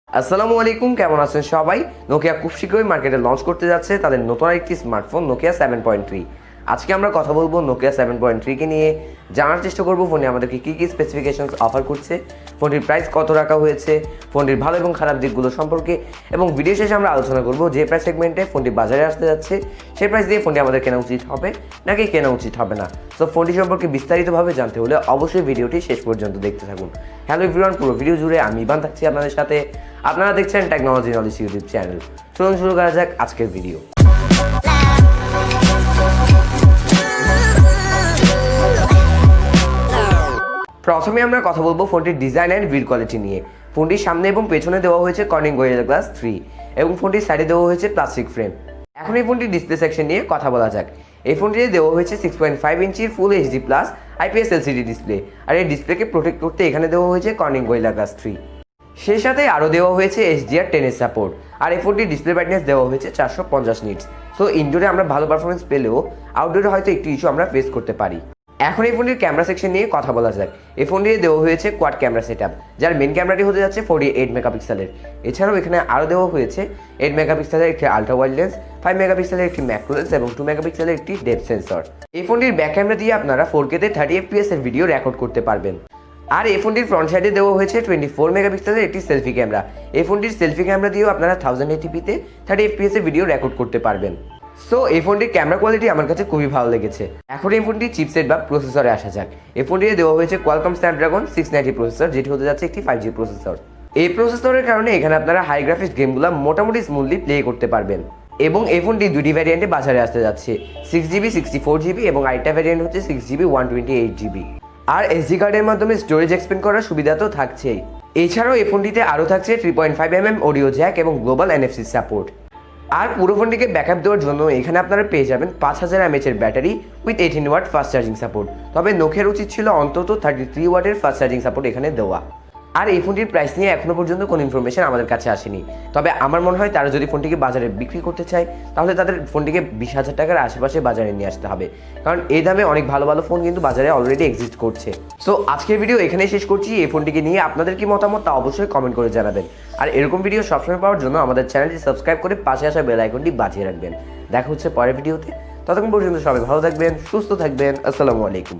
আসসালামু আলাইকুম, কেমন আছেন সবাই? নোকিয়া খুব শীঘ্রই মার্কেটে লঞ্চ করতে যাচ্ছে তাদের নতুন একটি স্মার্টফোন নোকিয়া 7.3। আজকে আমরা কথা বলবো নোকিয়া 7.3 কে নিয়ে, জানার চেষ্টা করবো ফোনে আমাদেরকে কী কী স্পেসিফিকেশনস অফার করছে, ফোনটির প্রাইস কত রাখা হয়েছে, ফোনটির ভালো এবং খারাপ দিকগুলো সম্পর্কে, এবং ভিডিও শেষে আমরা আলোচনা করবো যে প্রাইস সেগমেন্টে ফোনটি বাজারে আসতে যাচ্ছে সেই প্রাইস দিয়ে ফোনটি আমাদের কেনা উচিত হবে নাকি কেনা উচিত হবে না। সো ফোনটি সম্পর্কে বিস্তারিতভাবে জানতে হলে অবশ্যই ভিডিওটি শেষ পর্যন্ত দেখতে থাকুন। হ্যালো এভরিওয়ান, পুরো ভিডিও জুড়ে আমি ইবান থাকছি আপনাদের সাথে। আপনারা দেখছেন টেকনোলজি নলেজ ইউটিউব চ্যানেল। চলুন শুরু করা যাক আজকের ভিডিও। প্রথমে আমরা কথা বলবো ফোনটির ডিজাইন অ্যান্ড বিল্ড কোয়ালিটি নিয়ে। ফোনটির সামনে এবং পেছনে দেওয়া হয়েছে কর্নিং গোরিলা গ্লাস 3 এবং ফোনটির সাইডে দেওয়া হয়েছে প্লাস্টিক ফ্রেম। এখন এই ফোনটির ডিসপ্লে সেকশন নিয়ে কথা বলা যাক। এই ফোনটিতে দেওয়া হয়েছে 6.5 ইঞ্চির full HD plus IPS LCD display, আর এই ডিসপ্লেকে প্রোটেক্ট করতে এখানে দেওয়া হয়েছে কর্নিং গোরিলা গ্লাস 3। সেই সাথে আরও দেওয়া হয়েছে HDR10 সাপোর্ট, আর এই ফোনটির ডিসপ্লে ব্রাইটনেস দেওয়া হয়েছে 450 নিটস। সো ইনডোরে আমরা ভালো পারফরমেন্স পেলেও আউটডোরে হয়তো একটু ইস্যু আমরা ফেস করতে পারি। এখন এই ফোনটির ক্যামেরা সেকশন নিয়ে কথা বলা যাক। এই ফোনটিতে দেওয়া হয়েছে কোয়াড ক্যামেরা সেটআপ, যার মেন ক্যামেরাটি হতে যাচ্ছে 48 মেগাপিক্সেলের। এছাড়াও এখানে আরও দেওয়া হয়েছে 8 মেগাপিক্সেলের একটি আলট্রা ওয়াইড লেন্স, 5 মেগাপিক্সেলের একটি ম্যাক্রো লেন্স এবং 2 মেগাপিক্সেলের একটি ডেপথ সেন্সর। এই ফোনটির ব্যাক ক্যামেরা দিয়ে আপনারা 4K তে 30 FPS এর ভিডিও রেকর্ড করতে পারবেন। আর এই ফোনটির ফ্রন্ট সাইডে দেওয়া হয়েছে 24 মেগাপিক্সেলের একটি সেলফি ক্যামেরা। এই ফোনটির সেলফি ক্যামেরা দিয়েও আপনারা 1080p-তে 30 FPS এর ভিডিও রেকর্ড করতে পারবেন। সো এই ফোনটির ক্যামেরা কোয়ালিটি আমার কাছে খুবই ভালো লেগেছে। এখন এই ফোনটির চিপসেট বা প্রসেসরে আসা যাক। এই ফোনটিতে দেওয়া হয়েছে কোয়ালকম স্ন্যাপড্রাগন 690 প্রসেসর, যেটি হতে যাচ্ছে একটি 5G প্রসেসর। এই প্রসেসরের কারণে এখানে আপনারা হাই গ্রাফিক্স গেমগুলো মোটামুটি স্মুথলি প্লে করতে পারবেন। এবং এই ফোনটি দুটি ভ্যারিয়েন্টে বাজারে আসতে যাচ্ছে, 6GB 64GB এবং আরেকটা ভ্যারিয়েন্ট হচ্ছে 6GB 128GB। আর SD কার্ডের মাধ্যমে স্টোরেজ এক্সপেন্ড করার সুবিধা তো থাকছেই। এছাড়াও এই ফোনটিতে আরও থাকছে 3.5mm অডিও জ্যাক এবং গ্লোবাল NFC সাপোর্ট। আর পুরো ফোনটিকে ব্যাকআপ দেওয়ার জন্য এখানে আপনারা পেয়ে যাবেন 5000 mAh এর battery with 18 watt fast charging support. তবে নোকিয়ার উচিত ছিল অন্তত 33 ওয়াটের ফাস্ট চার্জিং সাপোর্ট এখানে দেওয়া। আর এই ফোনটির প্রাইস নিয়ে এখনো পর্যন্ত কোনো ইনফরমেশন আমাদের কাছে আসেনি। তবে আমার মনে হয় তারা যদি ফোনটিকে বাজারে বিক্রি করতে চায় তাহলে তাদের ফোনটিকে 20,000 টাকার আশেপাশে বাজারে নিয়ে আসতে হবে, কারণ এই দামে অনেক ভালো ভালো ফোন কিন্তু বাজারে অলরেডি এক্সিস্ট করছে। সো আজকের ভিডিও এখানেই শেষ করছি। এই ফোনটিকে নিয়ে আপনাদের কি মতামত তা অবশ্যই কমেন্ট করে জানাবেন। আর এরকম ভিডিও সবসময় পাওয়ার জন্য আমাদের চ্যানেলটি সাবস্ক্রাইব করে পাশে আসা বেল আইকনটি বাজিয়ে রাখবেন। দেখা হচ্ছে পরের ভিডিওতে। ততক্ষণ পর্যন্ত সবাই ভালো থাকবেন, সুস্থ থাকবেন। আসসালামু আলাইকুম।